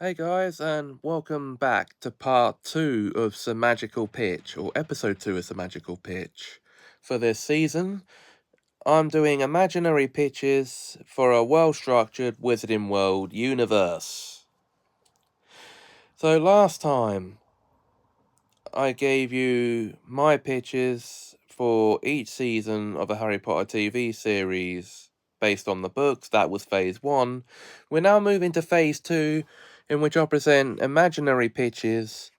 Hey guys, and welcome back to part 2 of Semajical Pitch, or episode 2 of Semajical Pitch. For this season, I'm doing imaginary pitches for a well-structured Wizarding World universe. So last time, I gave you my pitches for each season of a Harry Potter TV series based on the books. That was phase 1. We're now moving to phase 2, in which I present imaginary pitches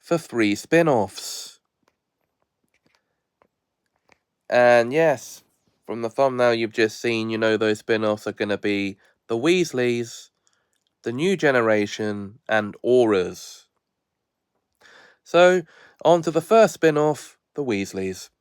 for 3 spin-offs. And yes, from the thumbnail you've just seen, you know those spin-offs are going to be the Weasleys, the New Generation, and Aurors. So, on to the first spin-off, the Weasleys.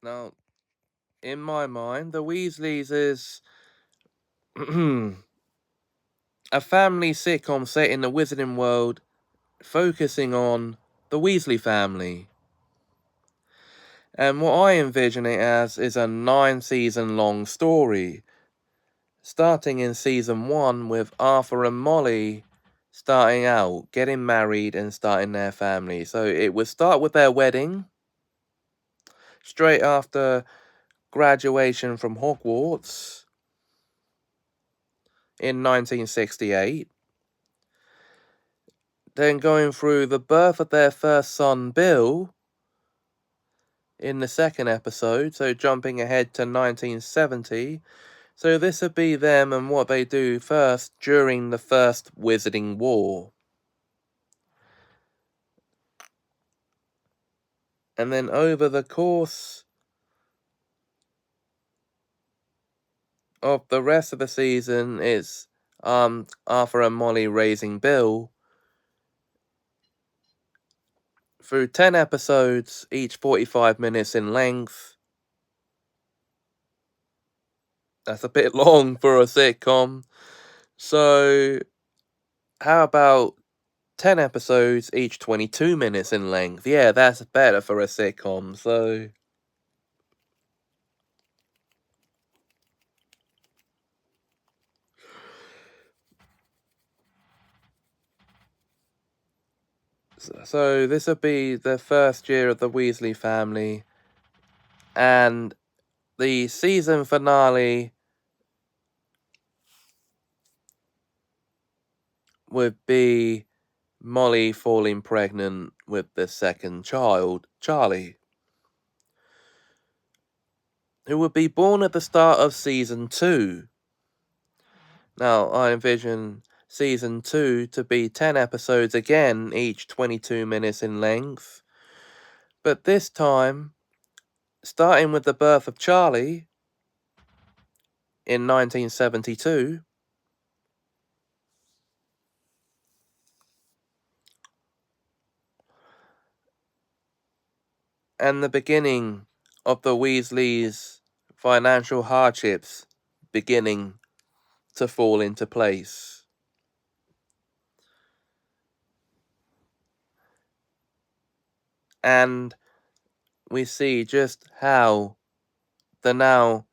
Now, in my mind, the Weasleys is a family sitcom set in the Wizarding World, focusing on the Weasley family. And what I envision it as is a 9-season long story, starting in season 1 with Arthur and Molly starting out, getting married and starting their family. So it would start with their wedding, straight after graduation from Hogwarts in 1968. Then going through the birth of their first son, Bill, in the second episode, so jumping ahead to 1970. So this would be them and what they do first during the First Wizarding War. And then over the course of the rest of the season, it's Arthur and Molly raising Bill through 10 episodes, each 45 minutes in length. That's a bit long for a sitcom. So, how about 10 episodes, each 22 minutes in length? Yeah, that's better for a sitcom, so... So, this would be the first year of the Weasley family, and the season finale would be Molly falling pregnant with the second child, Charlie, who would be born at the start of season 2. Now, I envision season 2 to be 10 episodes again, each 22 minutes in length. But this time, starting with the birth of Charlie in 1972, and the beginning of the Weasleys' financial hardships beginning to fall into place. And we see just how the now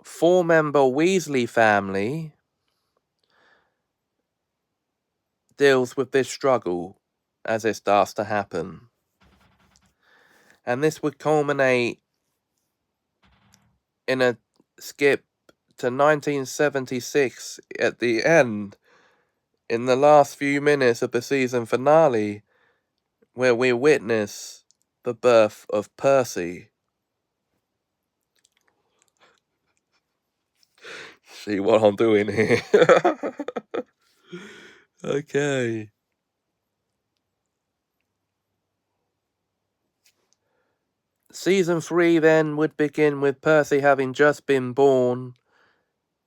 4-member Weasley family deals with this struggle as it starts to happen. And this would culminate in a skip to 1976 at the end, in the last few minutes of the season finale, where we witness the birth of Percy. See what I'm doing here? Okay. Season 3 then would begin with Percy having just been born,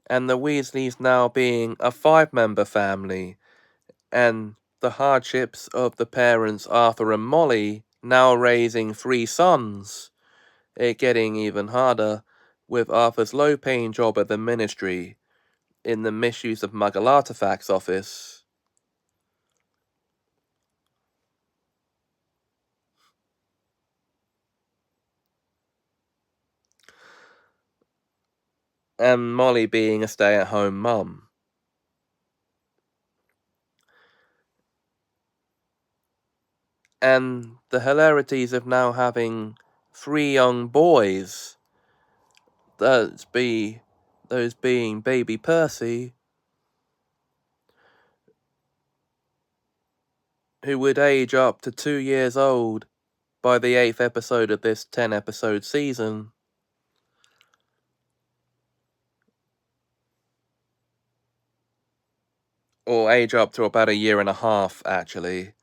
and the Weasleys now being a 5-member family, and the hardships of the parents Arthur and Molly now raising 3 sons. It getting even harder with Arthur's low-paying job at the Ministry in the Misuse of Muggle Artifacts office. and Molly being a stay-at-home mum. And the hilarities of now having 3 young boys, those being baby Percy, who would age up to 2 years old by the 8th episode of this 10-episode season. Or age up to about 1.5 years, actually.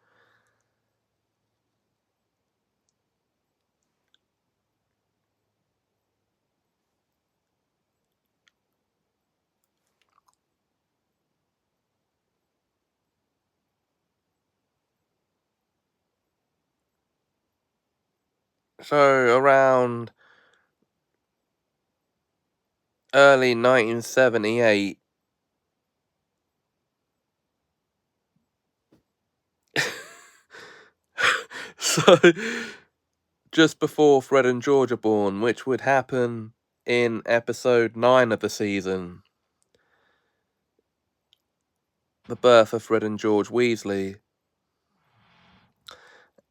So, around early 1978, so just before Fred and George are born, which would happen in episode 9 of the season, the birth of Fred and George Weasley,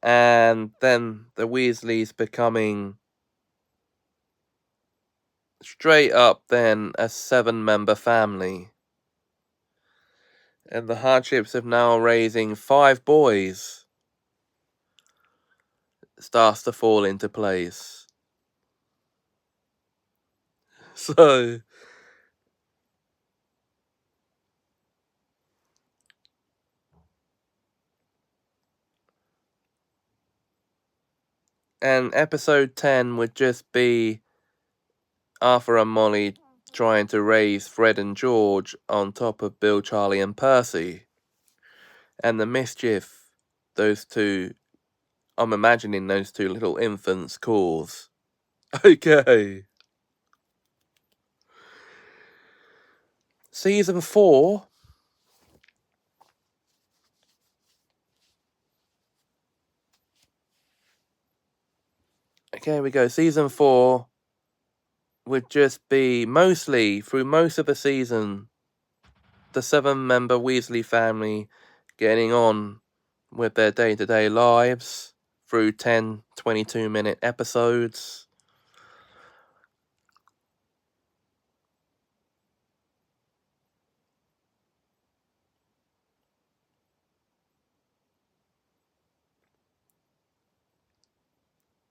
and then the Weasleys becoming straight up then a 7-member family, and the hardships of now raising 5 boys starts to fall into place. So, and episode 10 would just be Arthur and Molly trying to raise Fred and George on top of Bill, Charlie, and Percy. And the mischief I'm imagining those 2 little infants cause. Okay. Season 4. Okay, we go. Season 4 would just be mostly, through most of the season, the 7-member Weasley family getting on with their day-to-day lives through 10, 22-minute episodes.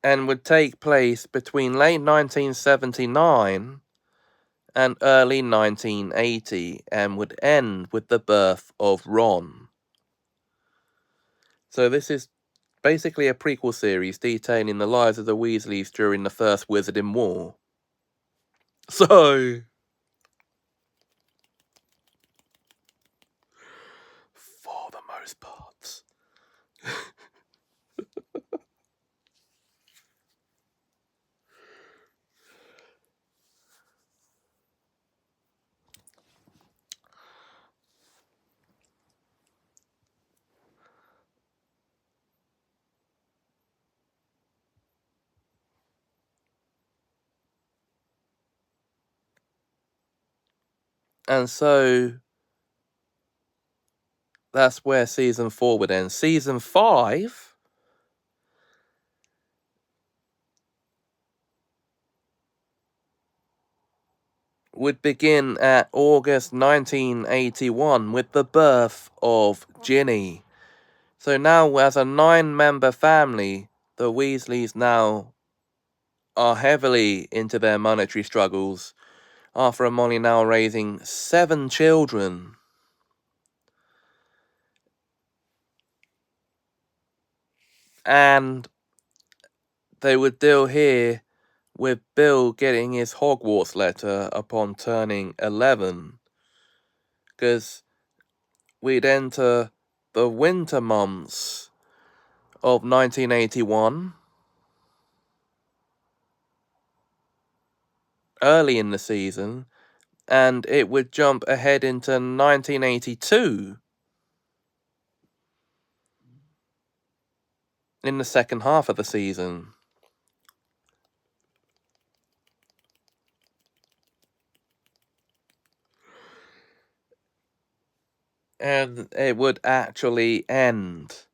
And would take place between late 1979 and early 1980, and would end with the birth of Ron. So this is basically a prequel series detailing the lives of the Weasleys during the First Wizarding War. So, for the most part. And so, that's where season 4 would end. Season 5 would begin at August 1981 with the birth of Ginny. So now, as a 9-member family, the Weasleys now are heavily into their monetary struggles. Arthur and Molly now raising 7 children. And they would deal here with Bill getting his Hogwarts letter upon turning 11. Because we'd enter the winter months of 1981. Early in the season. And it would jump ahead into 1982. In the second half of the season. And it would actually end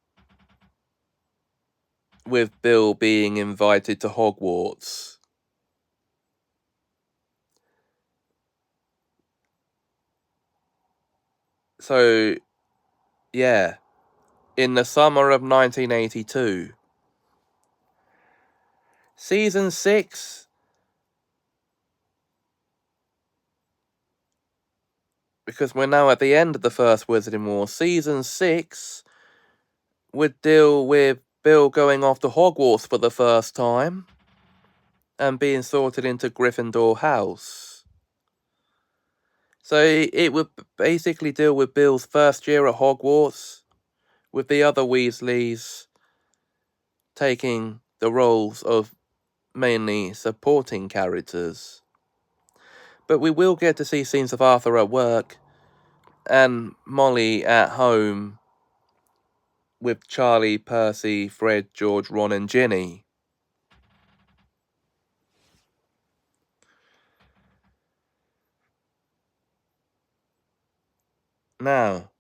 with Bill being invited to Hogwarts. So, yeah, in the summer of 1982, Season 6, because we're now at the end of the first Wizarding War, Season 6 would deal with Bill going off to Hogwarts for the first time and being sorted into Gryffindor House. So it would basically deal with Bill's first year at Hogwarts, with the other Weasleys taking the roles of mainly supporting characters. But we will get to see scenes of Arthur at work and Molly at home with Charlie, Percy, Fred, George, Ron and Ginny. Now,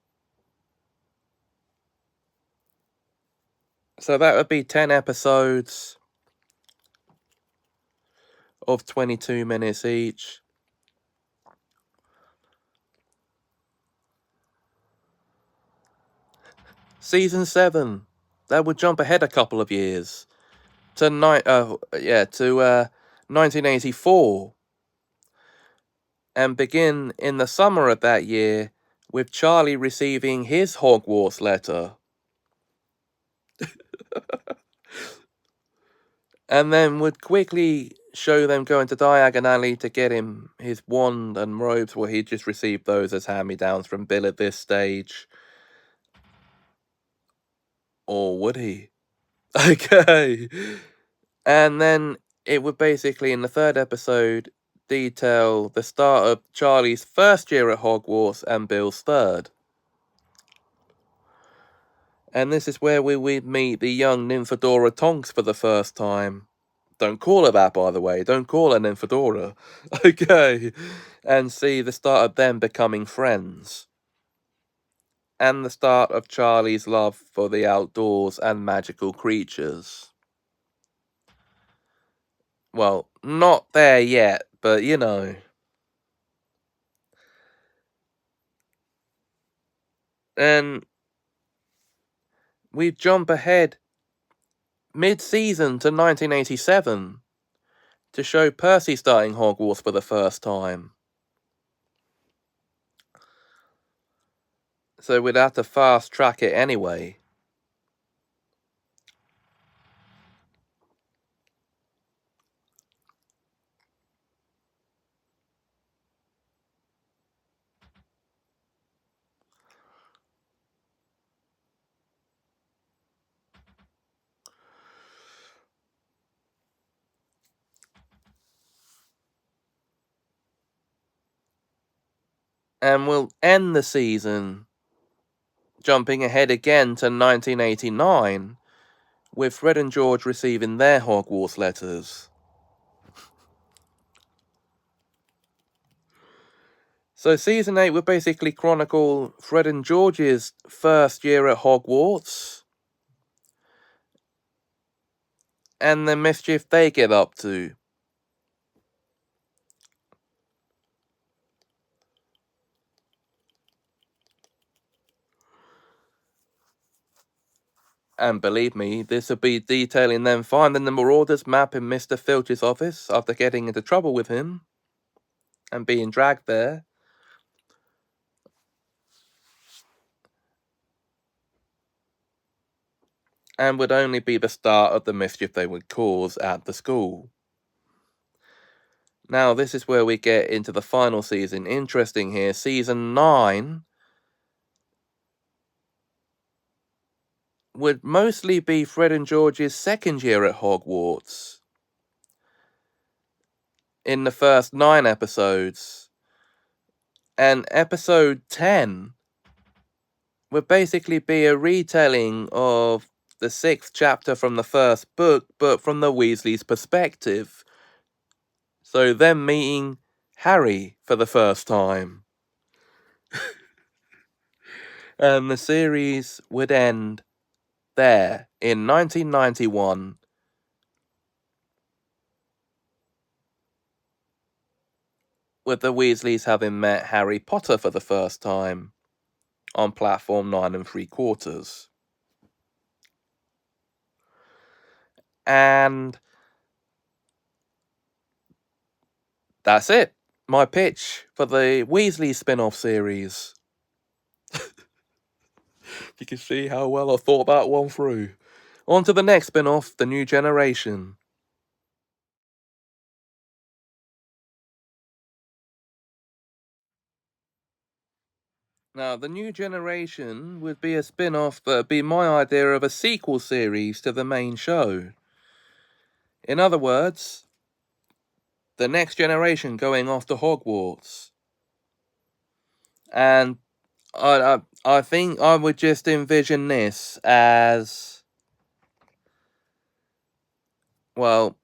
so that would be 10 episodes of 22 minutes each. Season 7, that would jump ahead a couple of years to 1984 and begin in the summer of that year with Charlie receiving his Hogwarts letter. And then would quickly show them going to Diagon Alley to get him his wand and robes. Well, he'd just received those as hand-me-downs from Bill at this stage. Or would he? Okay. And then it would basically, in the third episode, detail the start of Charlie's first year at Hogwarts and Bill's third. And this is where we would meet the young Nymphadora Tonks for the first time. Don't call her that, by the way. Don't call her Nymphadora. Okay. And see the start of them becoming friends. And the start of Charlie's love for the outdoors and magical creatures. Well, not there yet, but you know. And we jump ahead mid-season to 1987 to show Percy starting Hogwarts for the first time. So we'd have to fast track it anyway. And we'll end the season jumping ahead again to 1989 with Fred and George receiving their Hogwarts letters. So season 8 would basically chronicle Fred and George's first year at Hogwarts and the mischief they get up to. And believe me, this will be detailing them finding the Marauders map in Mr. Filch's office after getting into trouble with him and being dragged there. And would only be the start of the mischief they would cause at the school. Now, this is where we get into the final season. Interesting here, season 9 would mostly be Fred and George's second year at Hogwarts. In the first 9 episodes. And episode 10 would basically be a retelling of the 6th chapter from the first book, but from the Weasleys' perspective. So them meeting Harry for the first time. And the series would end there in 1991. With the Weasleys having met Harry Potter for the first time on platform 9 3/4. And that's it. My pitch for the Weasley spin-off series. You can see how well I thought that one through. On to the next spin-off, The New Generation. Now, The New Generation would be a spin-off that would be my idea of a sequel series to the main show. In other words, the next generation going off to Hogwarts. And I think I would just envision this as, well,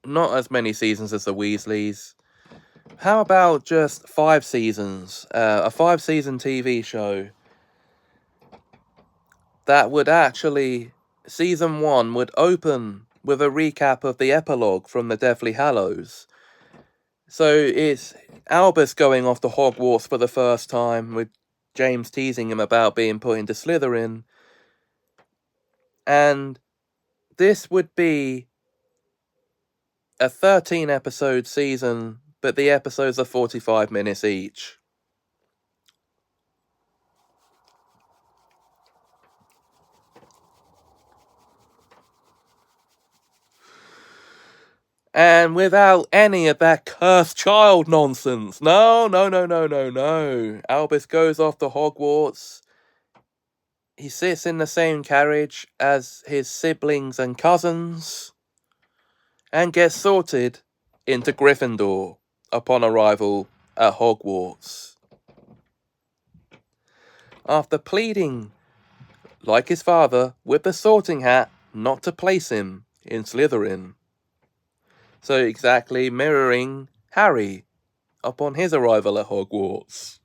not as many seasons as the Weasleys. How about just 5 seasons? A 5-season TV show that would actually, season 1 would open with a recap of the epilogue from the Deathly Hallows. So it's Albus going off to Hogwarts for the first time, with James teasing him about being put into Slytherin. And this would be a 13-episode season, but the episodes are 45 minutes each. And without any of that cursed child nonsense. No. Albus goes off to Hogwarts. He sits in the same carriage as his siblings and cousins, and gets sorted into Gryffindor upon arrival at Hogwarts. After pleading, like his father, with the Sorting Hat not to place him in Slytherin. So exactly mirroring Harry upon his arrival at Hogwarts.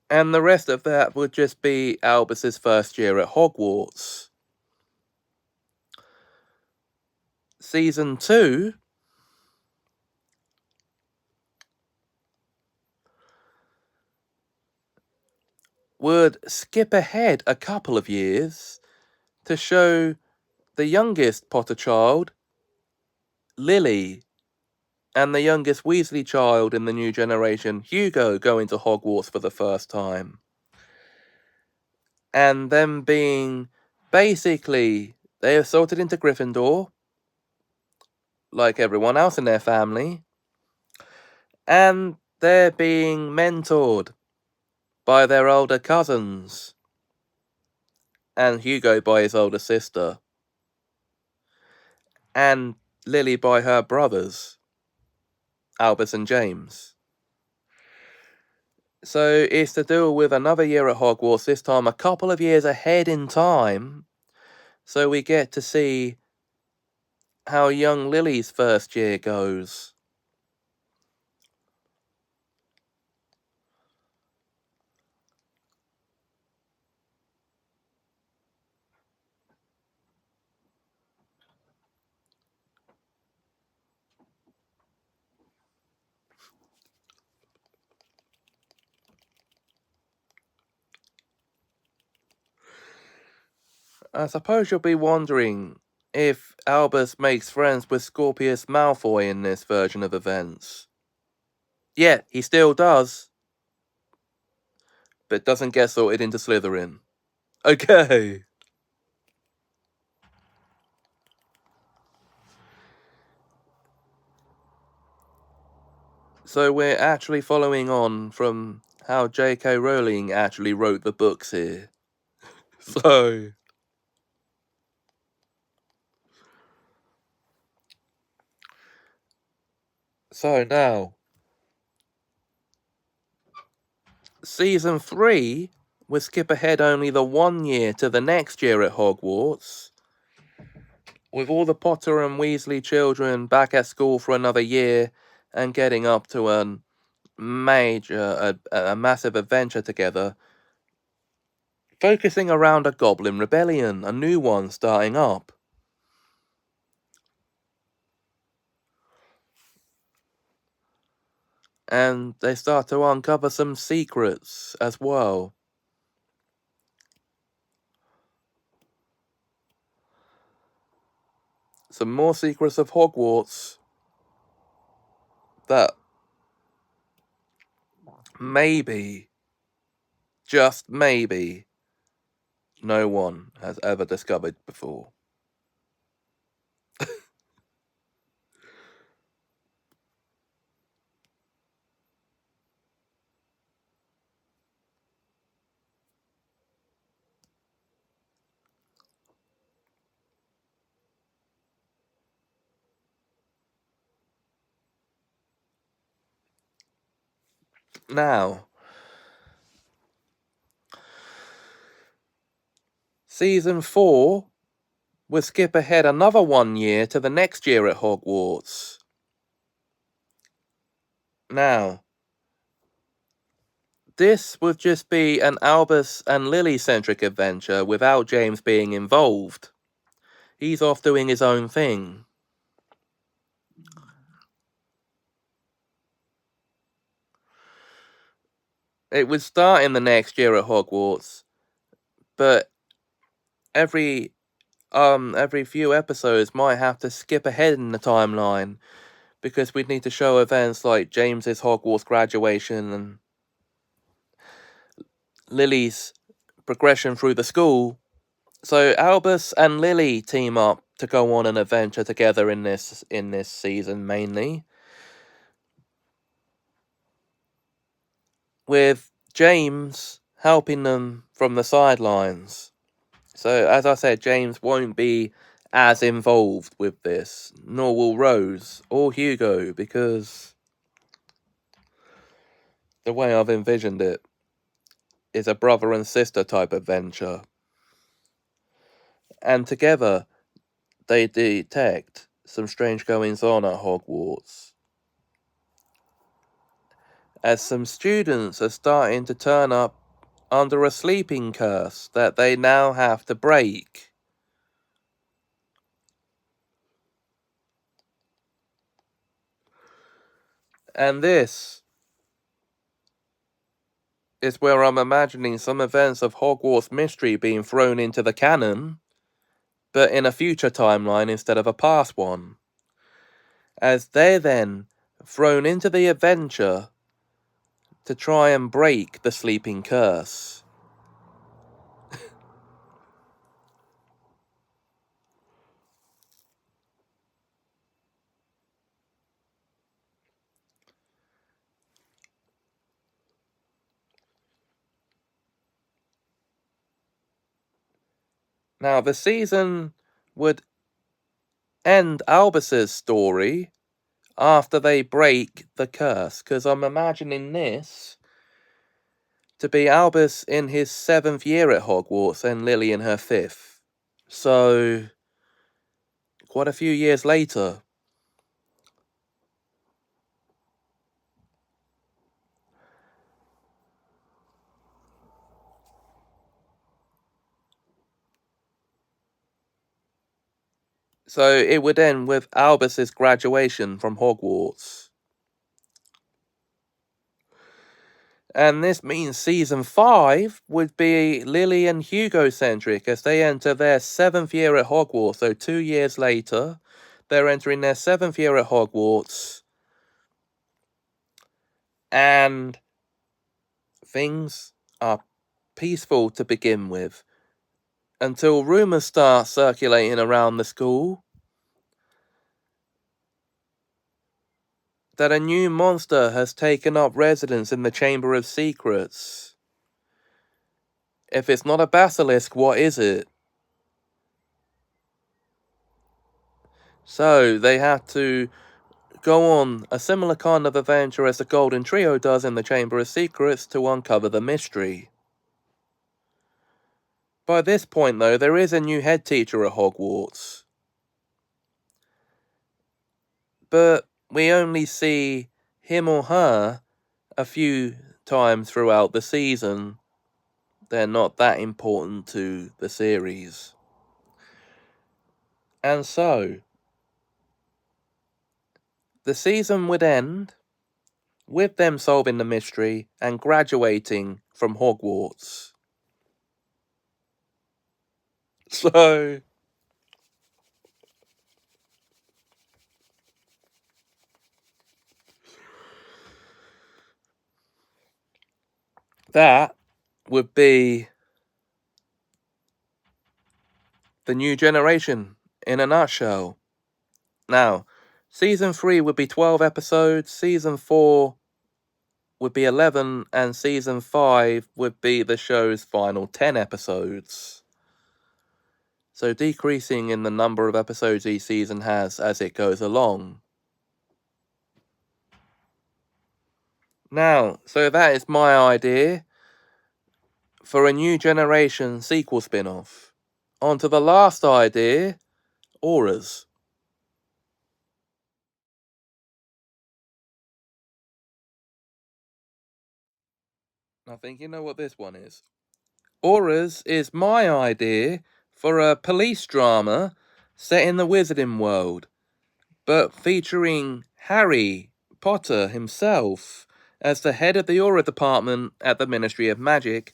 And the rest of that would just be Albus's first year at Hogwarts. Season 2 would skip ahead a couple of years to show the youngest Potter child, Lily, and the youngest Weasley child in the new generation, Hugo, going to Hogwarts for the first time. And them being, basically, they are sorted into Gryffindor, like everyone else in their family, and they're being mentored by their older cousins, and Hugo by his older sister, and Lily by her brothers, Albus and James. So it's to deal with another year at Hogwarts, this time a couple of years ahead in time, so we get to see how young Lily's first year goes. I suppose you'll be wondering if Albus makes friends with Scorpius Malfoy in this version of events. Yeah, he still does, but doesn't get sorted into Slytherin. Okay. So we're actually following on from how J.K. Rowling actually wrote the books here. So now, Season 3 will skip ahead only the 1 year to the next year at Hogwarts, with all the Potter and Weasley children back at school for another year and getting up to an a massive adventure together, focusing around a goblin rebellion, a new one starting up. And they start to uncover some secrets as well. Some more secrets of Hogwarts that maybe, just maybe, no one has ever discovered before. Now, Season 4 will skip ahead another 1 year to the next year at Hogwarts. Now, this would just be an Albus and Lily-centric adventure without James being involved. He's off doing his own thing. It would start in the next year at Hogwarts, but every few episodes might have to skip ahead in the timeline because we'd need to show events like James's Hogwarts graduation and Lily's progression through the school. So Albus and Lily team up to go on an adventure together in this season mainly, with James helping them from the sidelines. So as I said, James won't be as involved with this, nor will Rose or Hugo, because the way I've envisioned it is a brother and sister type adventure. And together, they detect some strange goings on at Hogwarts, as some students are starting to turn up under a sleeping curse that they now have to break. And this is where I'm imagining some events of Hogwarts mystery being thrown into the canon, but in a future timeline instead of a past one, as they're then thrown into the adventure to try and break the sleeping curse. Now, the season would end Albus's story after they break the curse, because I'm imagining this to be Albus in his 7th year at Hogwarts and Lily in her 5th. So, quite a few years later. So it would end with Albus's graduation from Hogwarts. And this means season 5 would be Lily and Hugo centric as they enter their 7th year at Hogwarts. So 2 years later, they're entering their 7th year at Hogwarts. And things are peaceful to begin with, until rumours start circulating around the school that a new monster has taken up residence in the Chamber of Secrets. If it's not a basilisk, what is it? So they have to go on a similar kind of adventure as the Golden Trio does in the Chamber of Secrets to uncover the mystery. By this point, though, there is a new head teacher at Hogwarts. But we only see him or her a few times throughout the season, they're not that important to the series. And so, the season would end with them solving the mystery and graduating from Hogwarts. So, that would be the new generation in a nutshell. Now, season 3 would be 12 episodes, season 4 would be 11, and season 5 would be the show's final 10 episodes. So decreasing in the number of episodes each season has as it goes along. Now, so that is my idea for a new generation sequel spin-off. On to the last idea, Aurors. I think you know what this one is. Aurors is my idea for a police drama set in the wizarding world, but featuring Harry Potter himself as the head of the Auror department at the Ministry of Magic,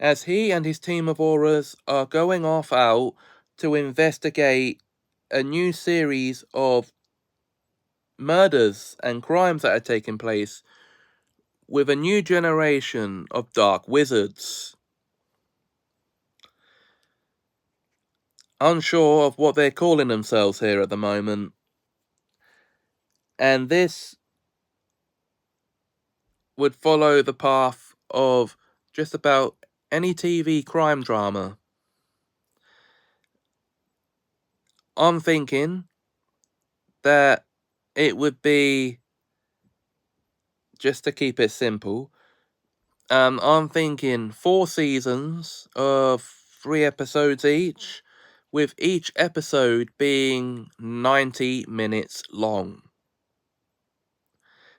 as he and his team of Aurors are going off out to investigate a new series of murders and crimes that are taking place with a new generation of dark wizards. Unsure of what they're calling themselves here at the moment. And this would follow the path of just about any TV crime drama. I'm thinking that it would be, just to keep it simple, I'm thinking 4 seasons of 3 episodes each, with each episode being 90 minutes long.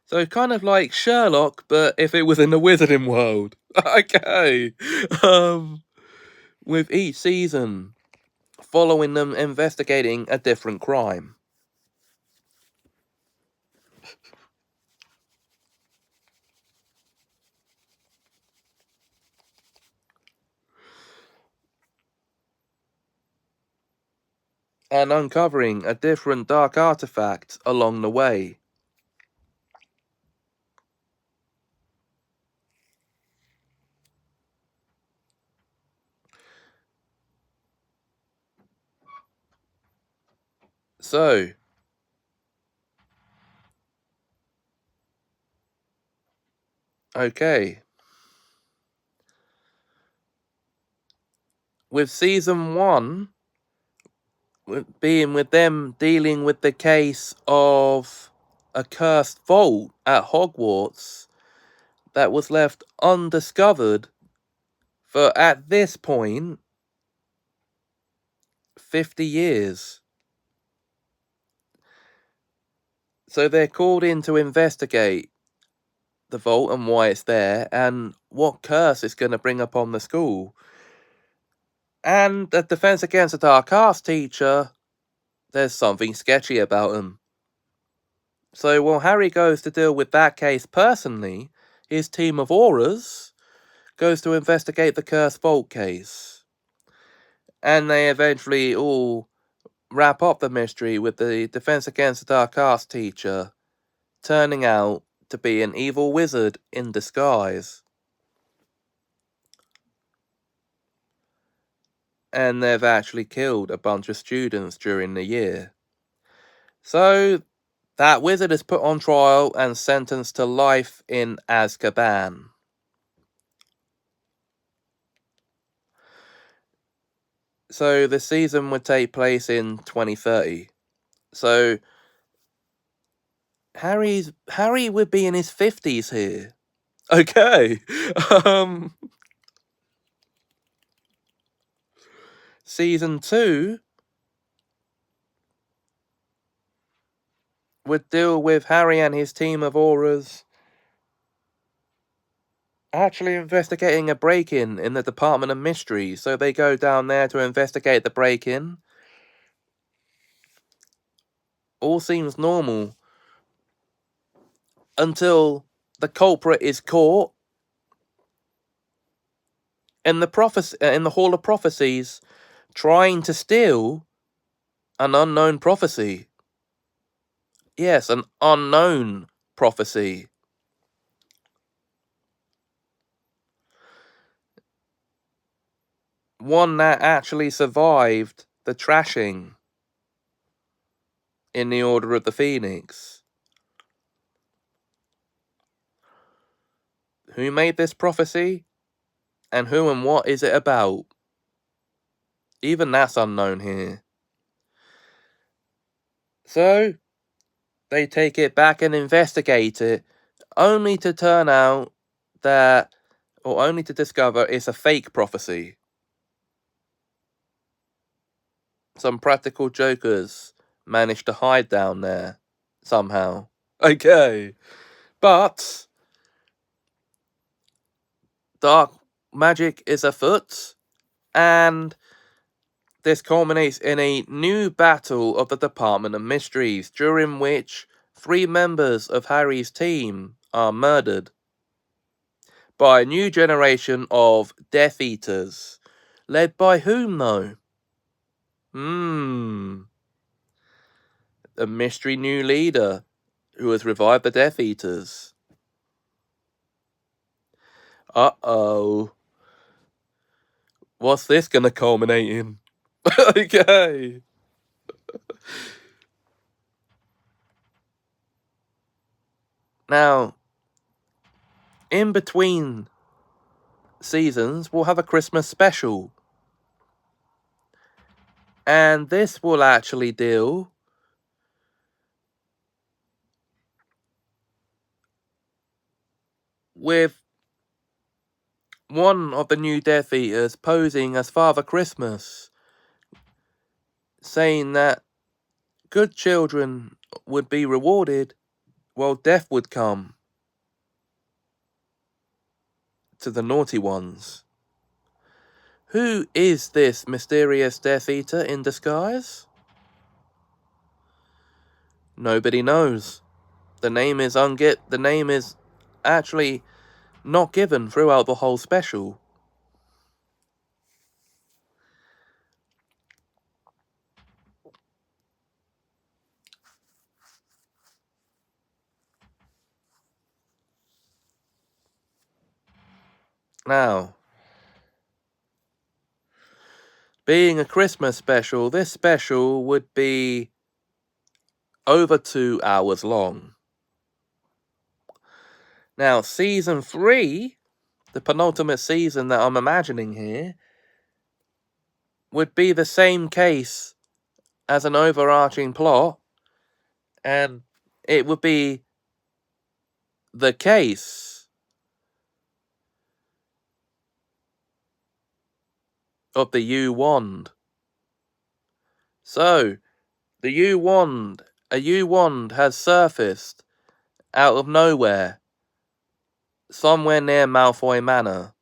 So kind of like Sherlock, but if it was in the wizarding world. Okay. With each season following them investigating a different crime. And uncovering a different dark artifact along the way. So, okay. With season 1 being with them dealing with the case of a cursed vault at Hogwarts that was left undiscovered for, at this point, 50 years. So they're called in to investigate the vault and why it's there, and what curse it's going to bring upon the school. And the Defense Against the Dark Arts teacher, there's something sketchy about him. So while Harry goes to deal with that case personally, his team of Aurors goes to investigate the Cursed Vault case. And they eventually all wrap up the mystery with the Defense Against the Dark Arts teacher turning out to be an evil wizard in disguise. And they've actually killed a bunch of students during the year. So that wizard is put on trial and sentenced to life in Azkaban. So the season would take place in 2030. So Harry would be in his 50s here. Okay. Season 2 would deal with Harry and his team of Aurors actually investigating a break-in in the Department of Mystery. So they go down there to investigate the break-in. All seems normal until the culprit is caught in the Hall of Prophecies, trying to steal an unknown prophecy. Yes, an unknown prophecy. One that actually survived the trashing in the Order of the Phoenix. Who made this prophecy? And who and what is it about? Even that's unknown here. So, they take it back and investigate it, only to turn out that, or only to discover it's a fake prophecy. Some practical jokers managed to hide down there, somehow. Okay. But dark magic is afoot, and this culminates in a new battle of the Department of Mysteries, during which 3 members of Harry's team are murdered by a new generation of Death Eaters. Led by whom, though? A mystery new leader who has revived the Death Eaters. Uh-oh. What's this gonna culminate in? Okay. Now, in between seasons, we'll have a Christmas special. And this will actually deal with one of the new Death Eaters posing as Father Christmas, saying that good children would be rewarded while death would come to the naughty ones. Who is this mysterious Death Eater in disguise? Nobody knows. The name is actually not given throughout the whole special. Now, being a Christmas special, this special would be over 2 hours long. Now, season 3, the penultimate season that I'm imagining here, would be the same case as an overarching plot, and it would be the case of the U Wand. So, a U Wand has surfaced out of nowhere, somewhere near Malfoy Manor.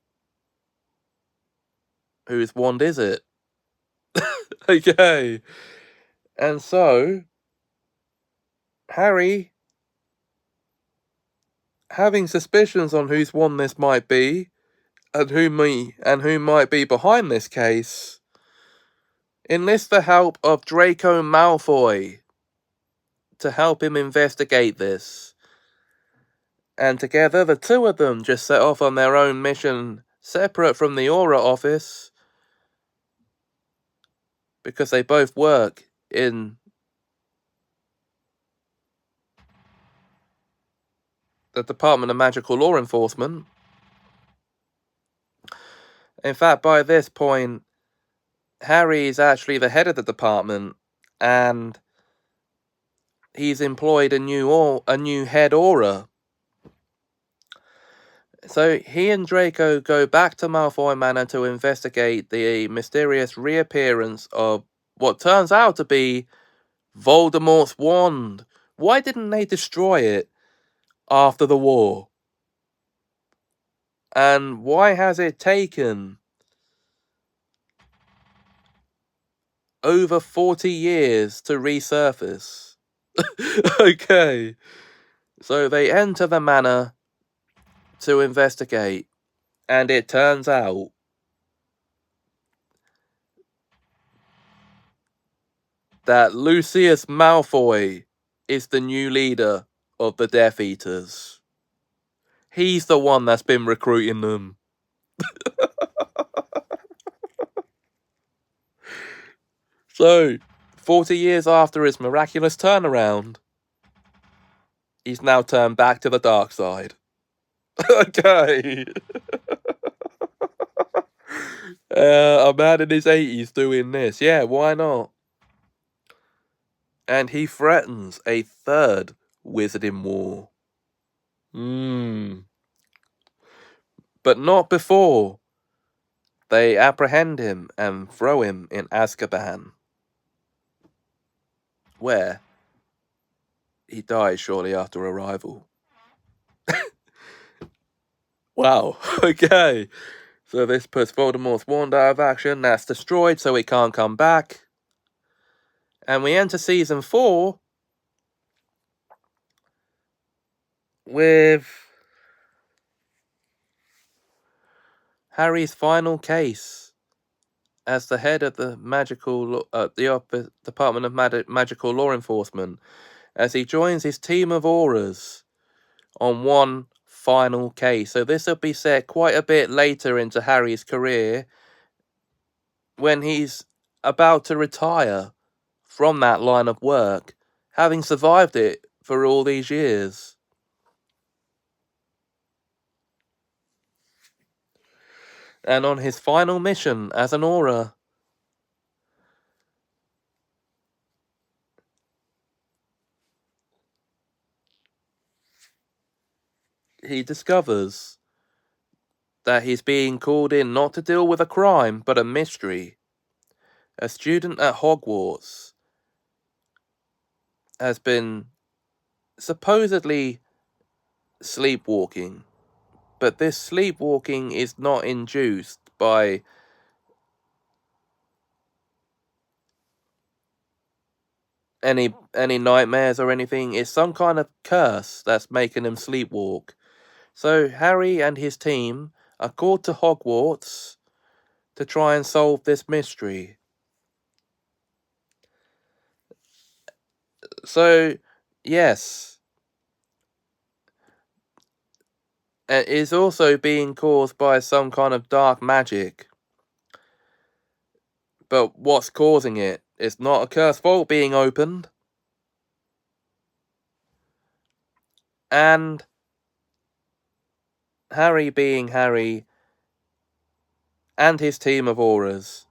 Whose wand is it? Okay. And so, Harry, having suspicions on whose wand this might be, and who might be behind this case, enlists the help of Draco Malfoy to help him investigate this. And together, the two of them just set off on their own mission, separate from the Auror office, because they both work in the Department of Magical Law Enforcement. In fact, by this point, Harry is actually the head of the department, and he's employed a new head Auror. So he and Draco go back to Malfoy Manor to investigate the mysterious reappearance of what turns out to be Voldemort's wand. Why didn't they destroy it after the war? And why has it taken over 40 years to resurface? Okay. So they enter the manor to investigate, and it turns out that Lucius Malfoy is the new leader of the Death Eaters. He's the one that's been recruiting them. So, 40 years after his miraculous turnaround, he's now turned back to the dark side. Okay. A man in his 80s doing this. Yeah, why not? And he threatens a third Wizarding War. But not before they apprehend him and throw him in Azkaban, where he dies shortly after arrival. Wow, okay. So this puts Voldemort's wand out of action. That's destroyed, so he can't come back. And we enter season 4 with Harry's final case as the head of the Department of Magical Law Enforcement, as he joins his team of Aurors on one final case. So this will be set quite a bit later into Harry's career, when he's about to retire from that line of work, having survived it for all these years. And on his final mission as an Auror, he discovers that he's being called in not to deal with a crime, but a mystery. A student at Hogwarts has been supposedly sleepwalking, but this sleepwalking is not induced by any nightmares or anything. It's some kind of curse that's making him sleepwalk. So Harry and his team are called to Hogwarts to try and solve this mystery. So, yes, it is also being caused by some kind of dark magic. But what's causing it? It's not a cursed vault being opened. And Harry, being Harry, and his team of Aurors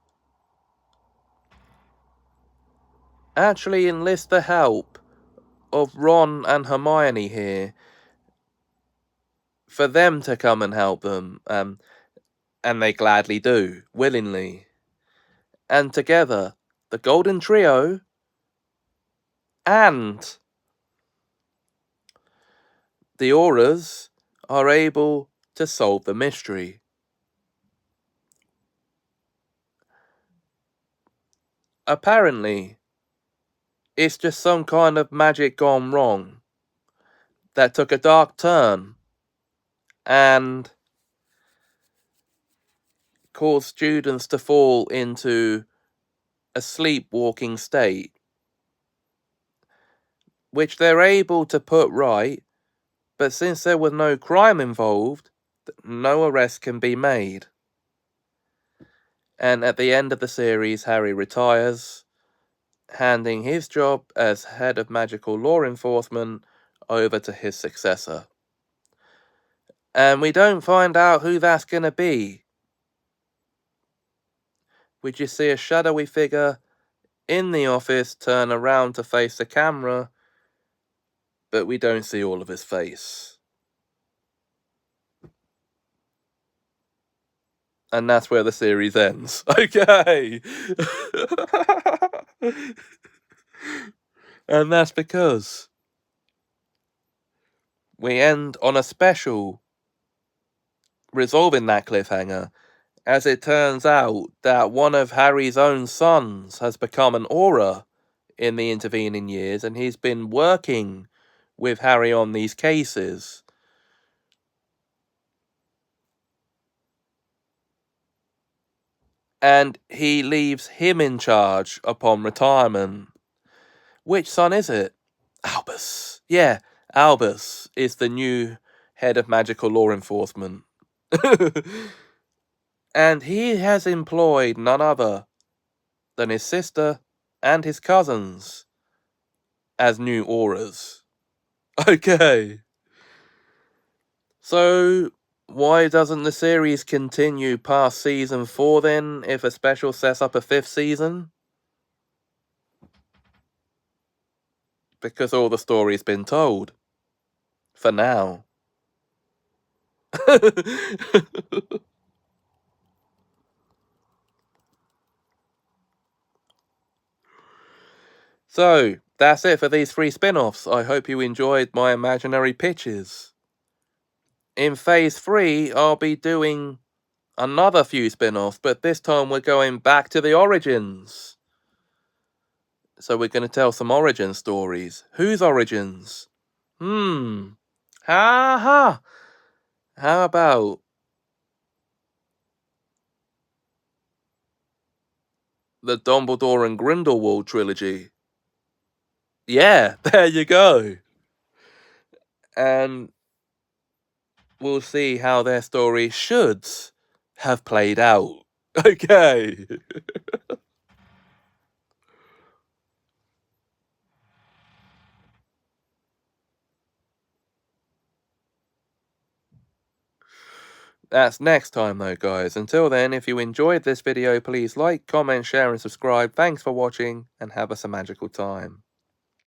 actually enlist the help of Ron and Hermione here for them to come and help them, and they gladly do, willingly. And together, the Golden Trio and the Aurors are able to solve the mystery. Apparently, it's just some kind of magic gone wrong that took a dark turn and caused students to fall into a sleepwalking state, which they're able to put right, but since there was no crime involved, no arrest can be made. And at the end of the series, Harry retires, handing his job as head of magical law enforcement over to his successor. And we don't find out who that's going to be. We just see a shadowy figure in the office turn around to face the camera, but we don't see all of his face. And that's where the series ends. Okay. And that's because we end on a special resolving that cliffhanger, as it turns out that one of Harry's own sons has become an Auror in the intervening years, and he's been working with Harry on these cases. And he leaves him in charge upon retirement. Which son is it? Albus. Yeah, Albus is the new head of magical law enforcement. And he has employed none other than his sister and his cousins as new Aurors. Okay. So, why doesn't the series continue past season 4 then, if a special sets up a 5th season? Because all the story's been told. For now. So, that's it for these 3 spin-offs. I hope you enjoyed my imaginary pitches. In phase 3, I'll be doing another few spin-offs, but this time we're going back to the origins. So we're going to tell some origin stories. Whose origins? Ha! How about the Dumbledore and Grindelwald trilogy? Yeah, there you go. And we'll see how their story should have played out. Okay. That's next time though, guys. Until then, if you enjoyed this video, please like, comment, share and subscribe. Thanks for watching, and have us a magical time.